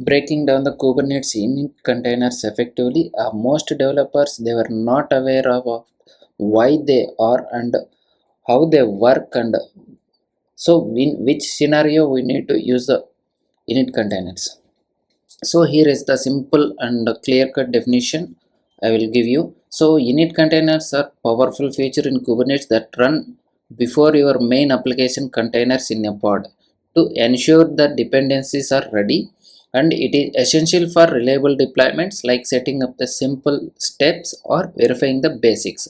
breaking down the Kubernetes Init containers effectively. Most developers, they were not aware of why they are and how they work, and so in which scenario we need to use the init containers. So here is the simple and clear cut definition I will give you. So init containers are powerful feature in Kubernetes that run before your main application containers in a pod to ensure that dependencies are ready, and it is essential for reliable deployments like setting up the simple steps or verifying the basics.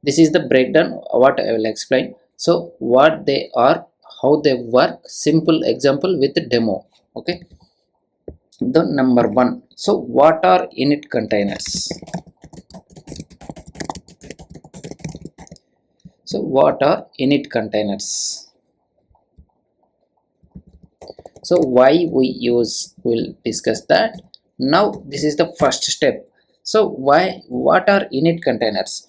This is the breakdown what I will explain. So what they are, how they work, simple example with the demo. Okay, the number one. So what are init containers? So what are init containers? So why we use, we'll discuss that. Now this is the first step. So what are init containers?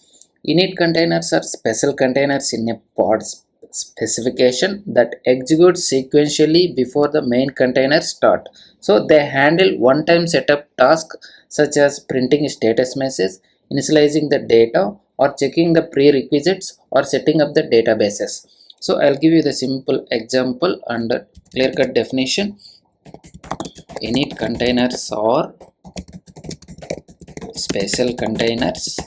Init containers are special containers in a pod specification that execute sequentially before the main container start. So they handle one-time setup tasks such as printing status message, initializing the data, or checking the prerequisites, or setting up the databases. So I'll give you the simple example and clear cut definition. Init containers are special containers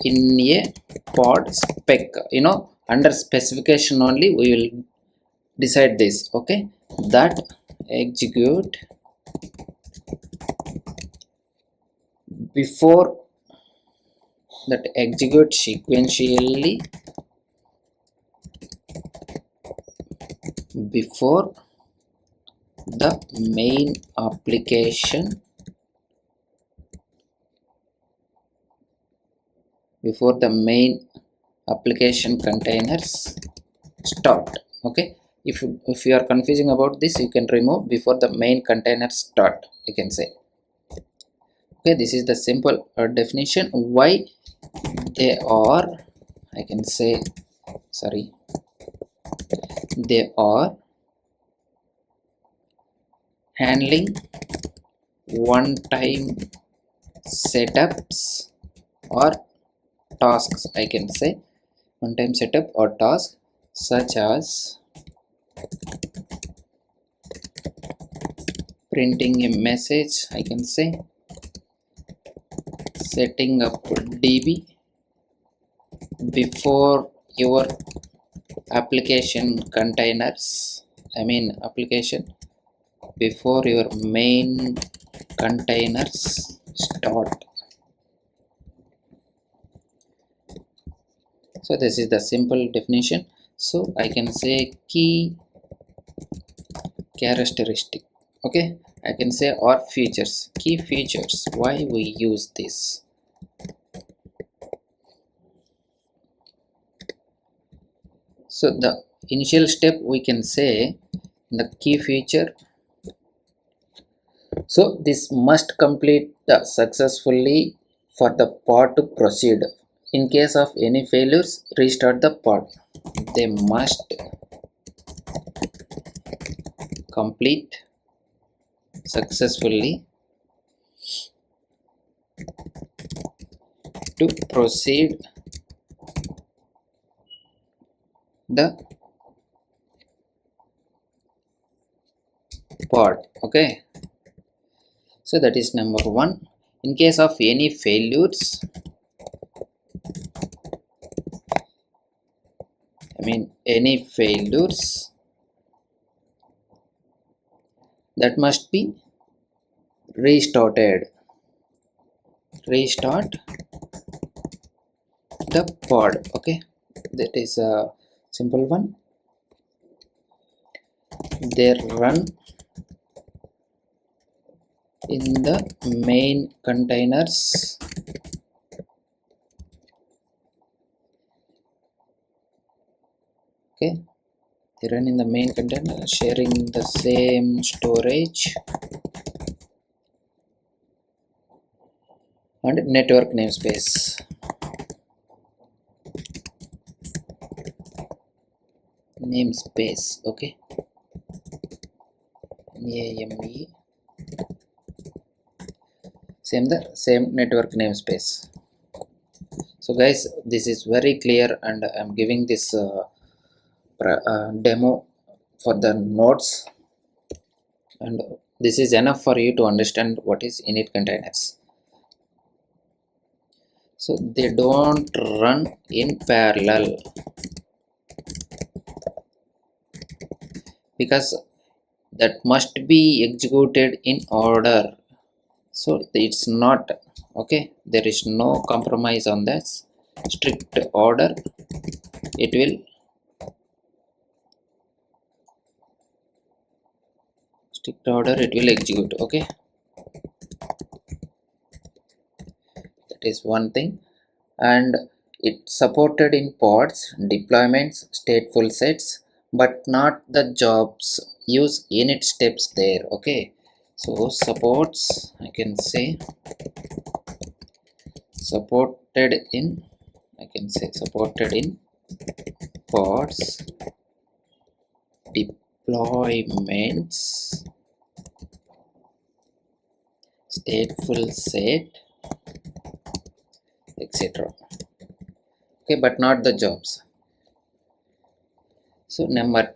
in a pod spec. Under specification only we will decide this. Okay, that execute before, that execute sequentially before the main application containers start. Okay, if you are confusing about this, you can remove before the main container start, you can say. Okay, this is the simple definition. Why they are, I can say, sorry, they are handling one-time setups or tasks, I can say, one-time setup or task such as printing a message, I can say, setting up DB before your application containers, application before your main containers start. So this is the simple definition. So I can say key characteristic. Okay, I can say, or features, key features, why we use this. So the initial step, we can say, the key feature. So this must complete successfully for the pod to proceed. In case of any failures, restart the pod. They must complete successfully to proceed the pod. Okay, so that is number one. In case of any failures, any failures, that must be restarted. Restart the pod. Okay, that is a simple one. They run in the main containers. Okay, they run in the main container, sharing the same storage and network namespace. Okay, NAME, same network namespace. So guys, this is very clear, and I'm giving this demo for the nodes, and this is enough for you to understand what is init containers. So they don't run in parallel because that must be executed in order. So it's not okay, there is no compromise on this strict order. It will execute. Okay, that is one thing. And it supported in pods, deployments, stateful sets, but not the jobs. Use init steps there. Okay, so supports, I can say supported in pods, deployments, stateful set, etc. Okay, but not the jobs. So number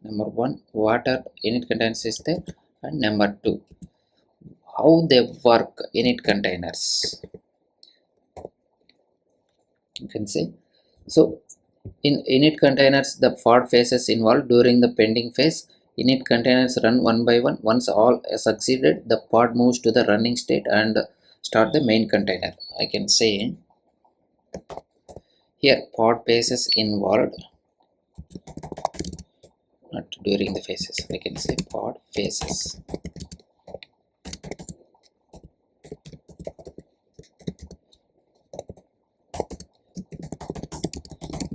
one, what are init containers is there, and number two, how they work. Init containers, you can say. So in init containers, the pod phases involved. During the pending phase, init containers run one by one. Once all succeeded, the pod moves to the running state and start the main container. I can say here pod phases involved, not during the phases. I can say pod phases.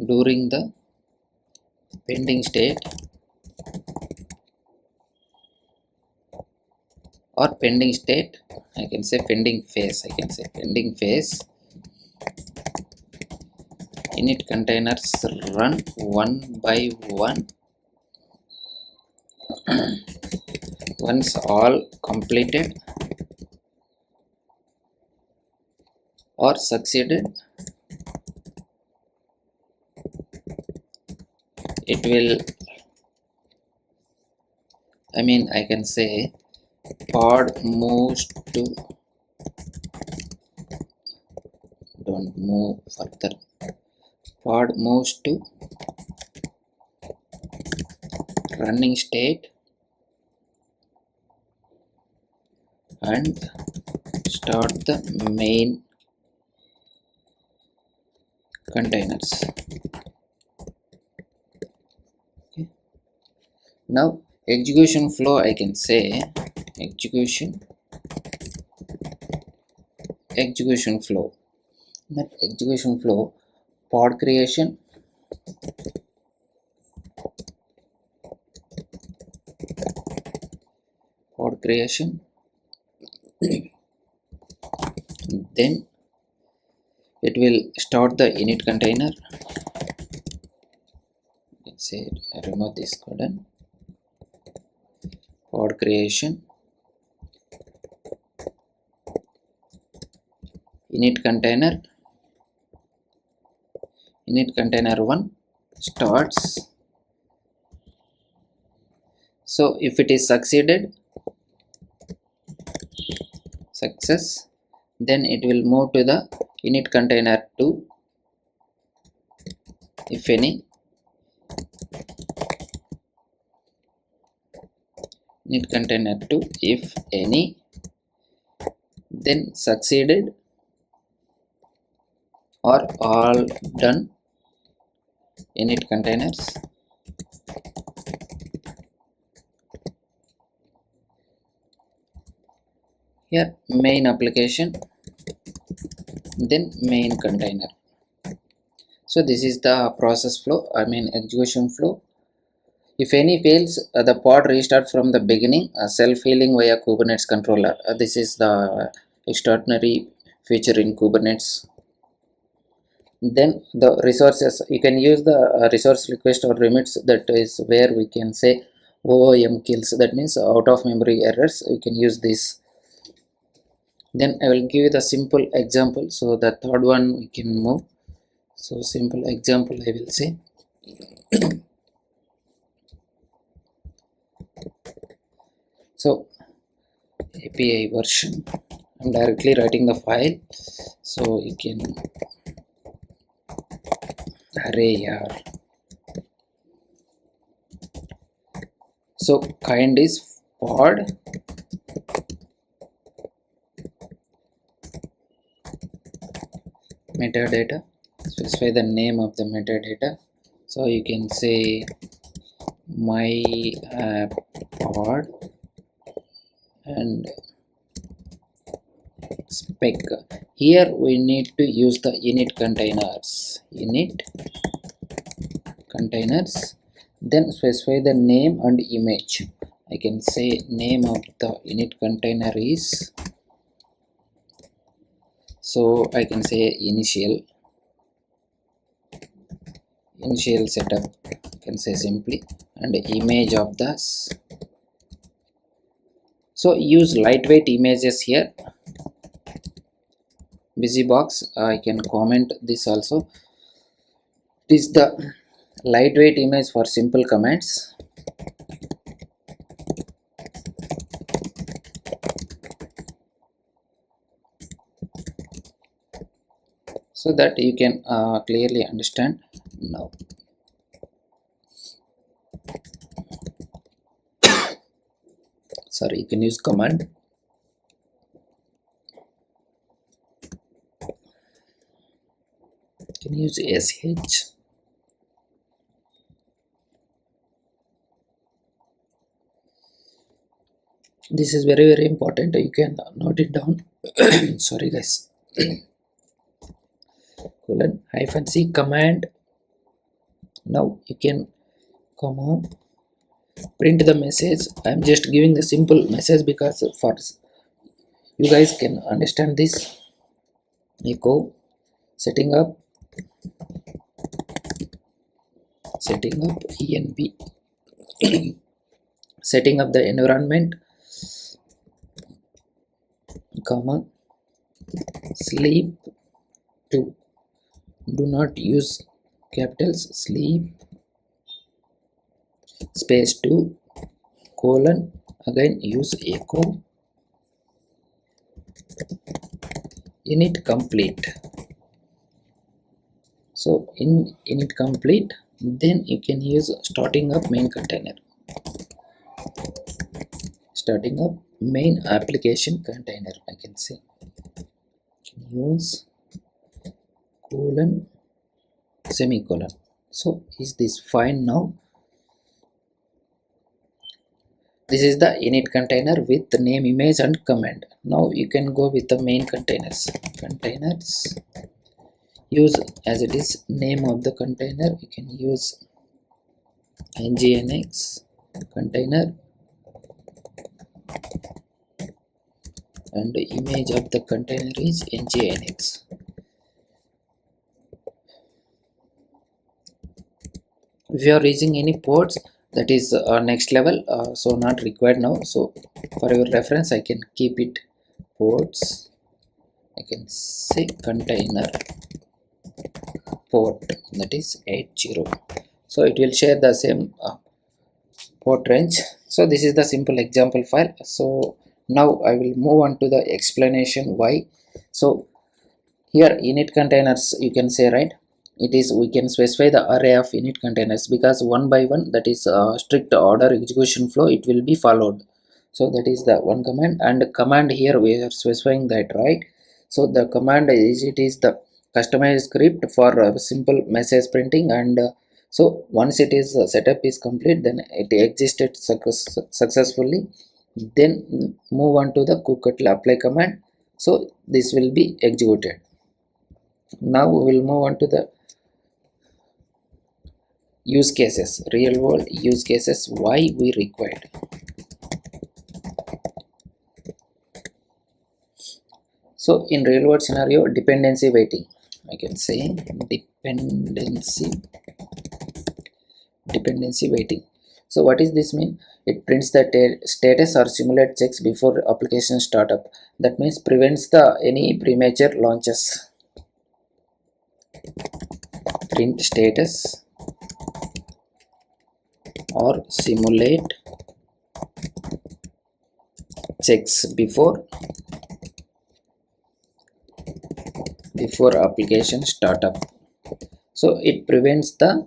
During the pending state or pending state, I can say pending phase. Init containers run one by one. Once all completed or succeeded, it will, I can say pod moves to, don't move further, pod moves to running state and start the main containers. Okay. Now execution flow, I can say execution flow. That execution flow, pod creation, then it will start the init container. Let's say remove this codon. Pod creation, init container 1 starts. So if it is success, then it will move to the init container 2. If any, init container 2, if any, then succeeded or all done init containers. Here main application, then main container. So this is the process flow, execution flow. If any fails, the pod restart from the beginning, self-healing via Kubernetes controller. This is the extraordinary feature in Kubernetes. Then the resources, you can use the resource request or remits. That is where we can say OOM kills, that means out of memory errors. You can use this. Then I will give you the simple example. So the third one we can move. So simple example I will say. So API version, I'm directly writing the file, so you can array here. So kind is pod, metadata, specify the name of the metadata. So you can say my app pod and spec. Here we need to use the init containers. Init containers. Then specify the name and image. I can say name of the init container is, so I can say initial setup, I can say simply, and image of this. So use lightweight images here. Busy box, I can comment this also. It is the lightweight image for simple commands. So that you can clearly understand now. Sorry, you can use command. You can use sh. This is very important. You can note it down. Sorry guys. Colon -c command. Now you can comma print the message. I am just giving the simple message because for you guys can understand this. Echo setting up env setting up the environment, comma sleep 2. Do not use capitals. Sleep space 2 colon, again use echo init complete. So in init complete, then you can use starting up main container, starting up main application container. I can say use colon semicolon. So is this fine now? This is the init container with the name, image and command. Now you can go with the main containers. Use as it is name of the container. You can use nginx container and the image of the container is nginx. If you are using any ports, that is next level, so not required now. So for your reference I can keep it ports. I can say container port, that is 80. So it will share the same port range. So this is the simple example file. So now I will move on to the explanation why. So here init containers, you can say, right, it is, we can specify the array of init containers because one by one, that is strict order execution flow, it will be followed. So that is the one command, and command here we are specifying that, right. So the command is, it is the customized script for simple message printing, and so once it is setup is complete, then it existed successfully, then move on to the kubectl apply command. So this will be executed. Now we will move on to the use cases, real world use cases, why we required. So in real world scenario, dependency waiting, I can say dependency waiting. So what is this mean? It prints the status or simulate checks before application startup. That means prevents the any premature launches. Print status or simulate checks before application startup. So it prevents the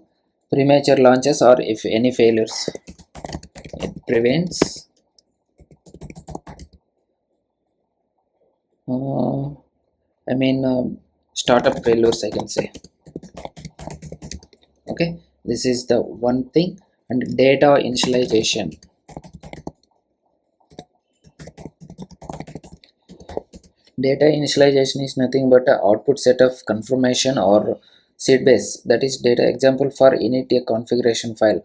premature launches or if any failures. It prevents startup failures, I can say. Okay, this is the one thing. And data initialization. Data initialization is nothing but a output set of confirmation or seed base. That is data. Example for init a configuration file.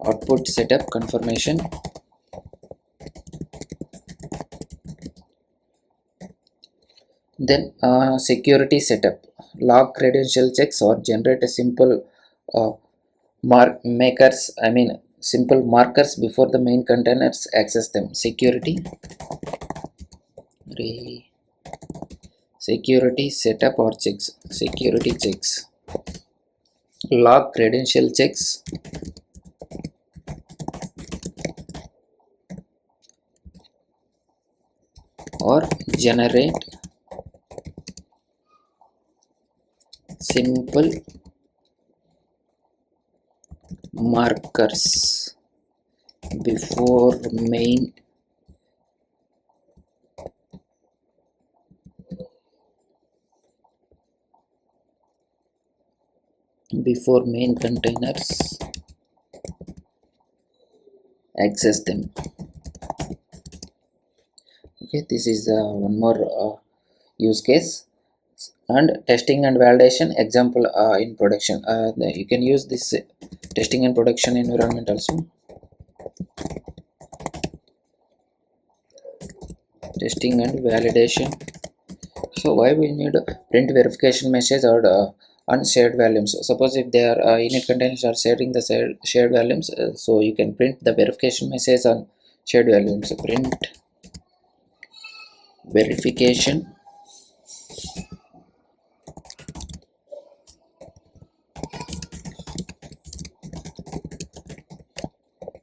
Output setup confirmation. Then security setup. Log credential checks or generate a simple uh, simple markers before the main containers access them. Security setup or checks. Security checks. Log credential checks. Or generate simple markers before main containers access them. Okay, this is one more use case. And testing and validation example in production. You can use this testing and production environment also. Testing and validation. So why we need print verification message or unshared values? Suppose if they are init containers are sharing the shared values, so you can print the verification message on shared values. So print verification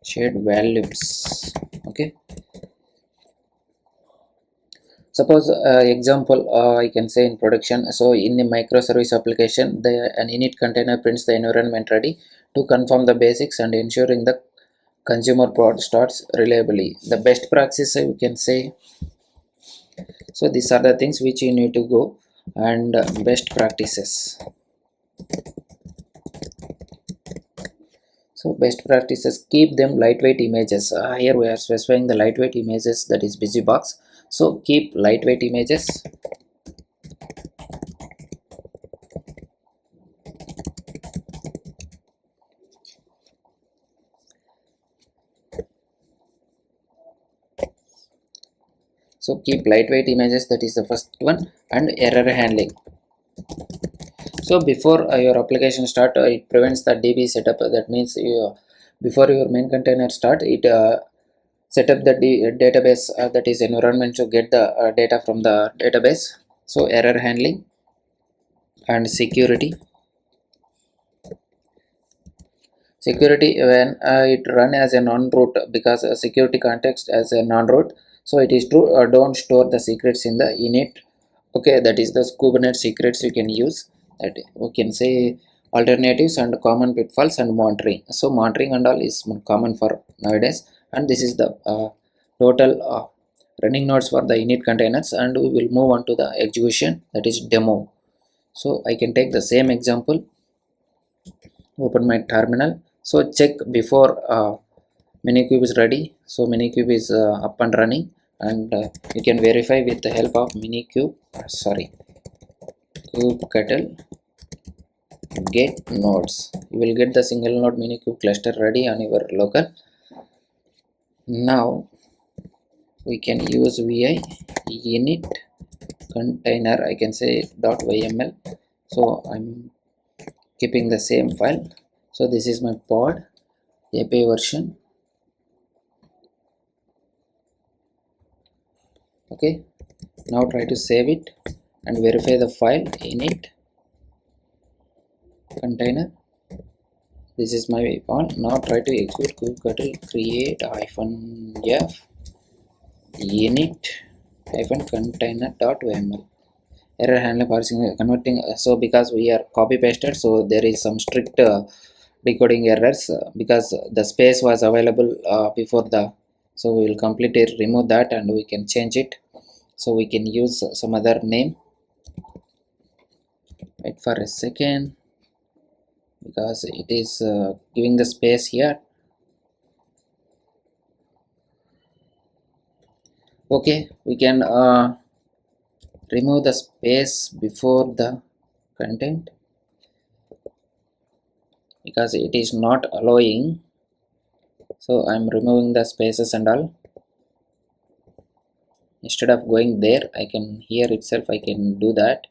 shared values. Okay. Suppose example I can say in production. So in the microservice application, an init container prints the environment ready to confirm the basics and ensuring the consumer prod starts reliably. The best practice we can say. So these are the things which you need to go and best practices. So best practices, keep them lightweight images. Here we are specifying the lightweight images, that is busy box. So keep lightweight images. So keep lightweight images, that is the first one. And error handling. So before your application start, it prevents the DB setup. That means before your main container start, it set up the database, that is environment, to get the data from the database. So error handling and security. Security, when it run as a non-root, because security context as a non-root, so it is true. Don't store the secrets in the init. Okay, that is the Kubernetes secrets you can use. That we can say alternatives and common pitfalls and monitoring. So monitoring and all is common for nowadays. And this is the total running nodes for the init containers, and we will move on to the execution, that is demo. So I can take the same example. Open my terminal. So check before minikube is ready. So minikube is up and running, and you can verify with the help of minikube. Kubectl get nodes. You will get the single node minikube cluster ready on your local. Now we can use vi init container, I can say .yml. So I'm keeping the same file. So this is my pod API version. Okay, now try to save it and verify the file init container. This is my pod. Now try to execute kubectl create -f init container.yml. Error handling parsing converting. So because we are copy pasted, so there is some strict decoding errors because the space was available before the, so we will completely remove that and we can change it, so we can use some other name. Wait for a second because it is giving the space here. Okay, we can remove the space before the content because it is not allowing, so I'm removing the spaces and all. Instead of going there, I can here itself I can do that.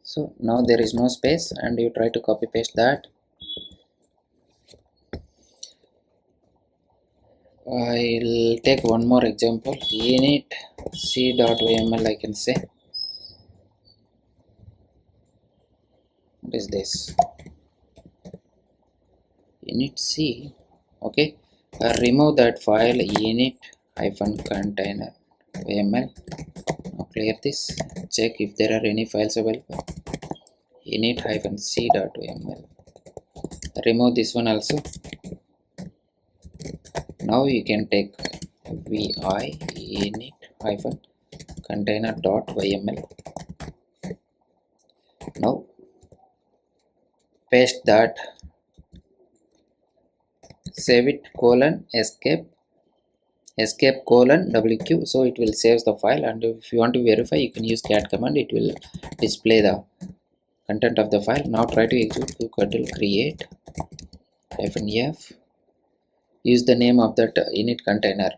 So now there is no space and you try to copy paste that. I'll take one more example. Init c.yml, I can say. What is this? Init c. Okay, remove that file init container yml. Now clear this, check if there are any files available. Init c.yml. Remove this one also. Now you can take vi init container.yml. Now paste that, save it, escape colon wq, so it will save the file. And if you want to verify, you can use cat command, it will display the content of the file. Now try to execute kubectl create -f, use the name of that init container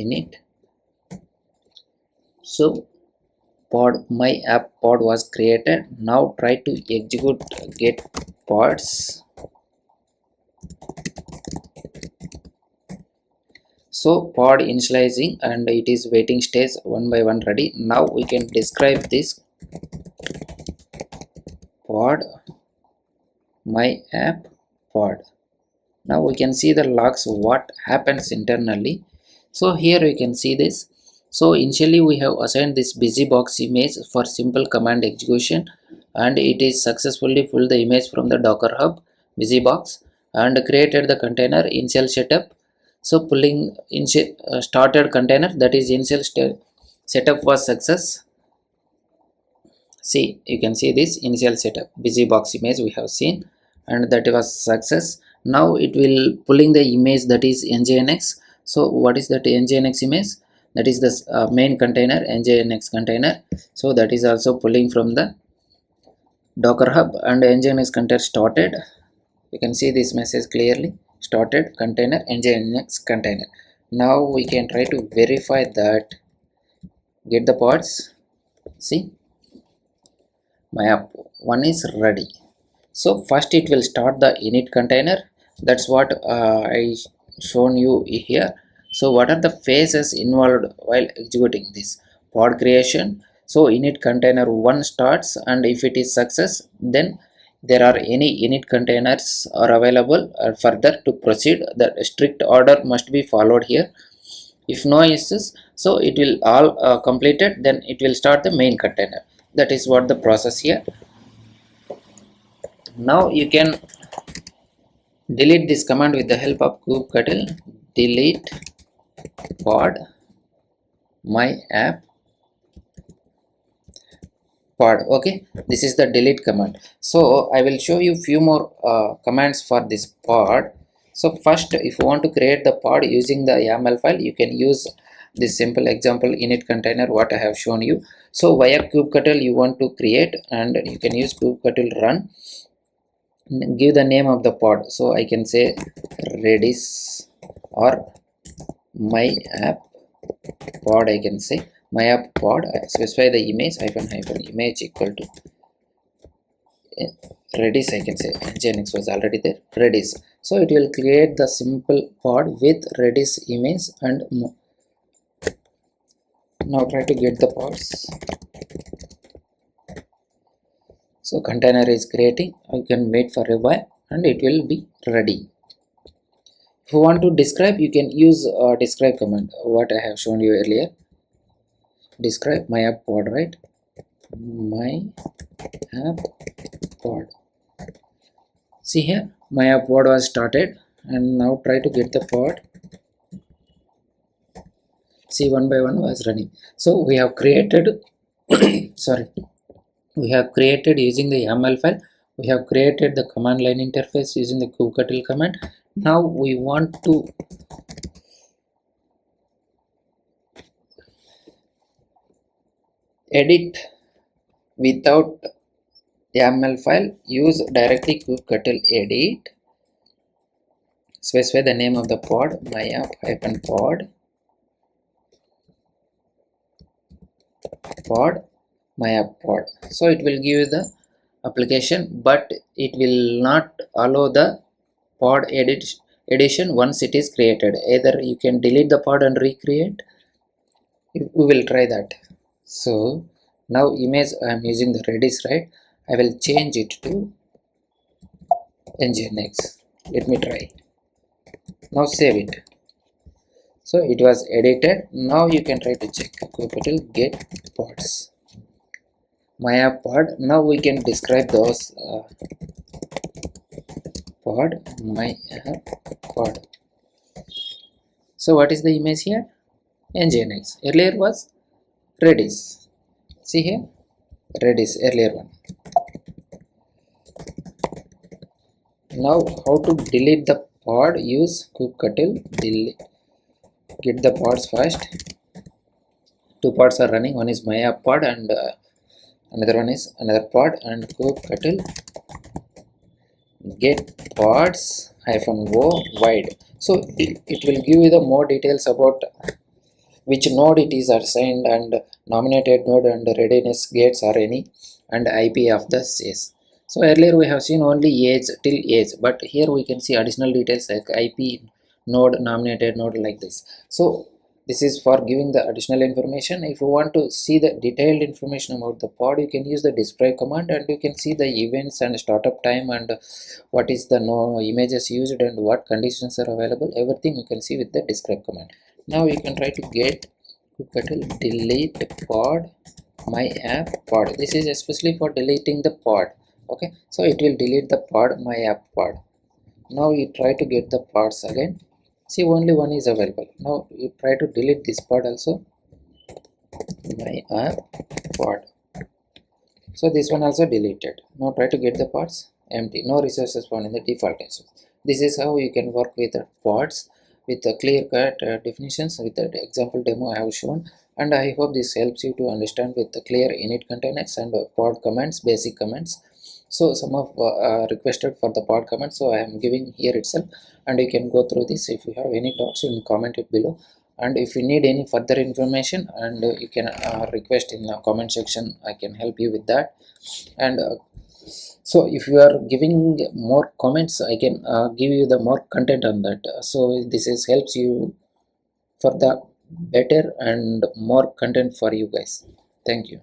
init. So pod, my app pod was created. Now try to execute get pods. So pod initializing and it is waiting stage one by one ready. Now we can describe this pod my app pod. Now we can see the logs, what happens internally. So here we can see this. So initially we have assigned this busybox image for simple command execution, and it is successfully pulled the image from the Docker Hub busybox and created the container initial setup. So pulling started container, that is initial setup was success. See, you can see this initial setup busybox image we have seen, and that was success. Now it will pulling the image, that is nginx. So what is that nginx image? That is the main container, nginx container. So that is also pulling from the Docker Hub, and nginx container started. You can see this message clearly, started container nginx container. Now we can try to verify that, get the pods. See, my app one is ready. So first it will start the init container. That's what I shown you here. So what are the phases involved while executing this pod creation? So init container 1 starts, and if it is success, then there are any init containers are available further to proceed. The strict order must be followed here. If no issues, so it will all completed, then it will start the main container. That is what the process here. Now you can delete this command with the help of kubectl delete pod my app pod. Okay, this is the delete command. So I will show you few more commands for this pod. So first, if you want to create the pod using the YAML file, you can use this simple example init container what I have shown you. So via kubectl you want to create, and you can use kubectl run give the name of the pod. So I can say Redis or my app pod. I can say my app pod. I specify the image hyphen image equal to Redis. I can say Nginx was already there, Redis. So it will create the simple pod with Redis image. And now try to get the pods. So container is creating. You can wait for a while and it will be ready. If you want to describe, you can use describe command, what I have shown you earlier. Describe my app pod, right? My app pod. See here, my app pod was started, and now try to get the pod. See, one by one was running. So we have created sorry, we have created using the YAML file. We have created the command line interface using the kubectl command. Now we want to edit without YAML file. Use directly kubectl edit. Specify the name of the pod, my app hyphen pod my app pod. So it will give you the application, but it will not allow the pod edition once it is created. Either you can delete the pod and recreate. We will try that. So now image I am using the Redis, right? I will change it to Nginx. Let me try. Now save it. So it was edited. Now you can try to check kubectl get pods my app pod. Now we can describe those pod my app pod. So what is the image here? Nginx. Earlier was Redis. See here, Redis, earlier one. Now how to delete the pod? Use kubectl delete. Get the pods first. Two pods are running. One is my app pod and another one is another pod, and kubectl get pods hyphen o wide. So it will give you the more details about which node it is assigned, and nominated node, and readiness gates are any, and IP of the sys. So earlier we have seen only age till age, but here we can see additional details like IP, node, nominated node, like this. So this is for giving the additional information. If you want to see the detailed information about the pod, you can use the describe command, and you can see the events and startup time, and what is the no images used, and what conditions are available. Everything you can see with the describe command. Now you can try to get kubectl delete pod my app pod. This is especially for deleting the pod. Okay, so it will delete the pod my app pod. Now you try to get the pods again. See, only one is available. Now you try to delete this pod also, my app pod. So this one also deleted. Now try to get the pods, empty, no resources found in the default instance. This is how you can work with the pods with the clear-cut definitions with the example demo I have shown. And I hope this helps you to understand with the clear init containers and pod commands, basic commands. So some of requested for the pod command, so I am giving here itself, and you can go through this. If you have any doubts, you can comment it below, and if you need any further information, and you can request in the comment section. I can help you with that. And so if you are giving more comments, I can give you the more content on that. So this is helps you for the better and more content for you guys. Thank you.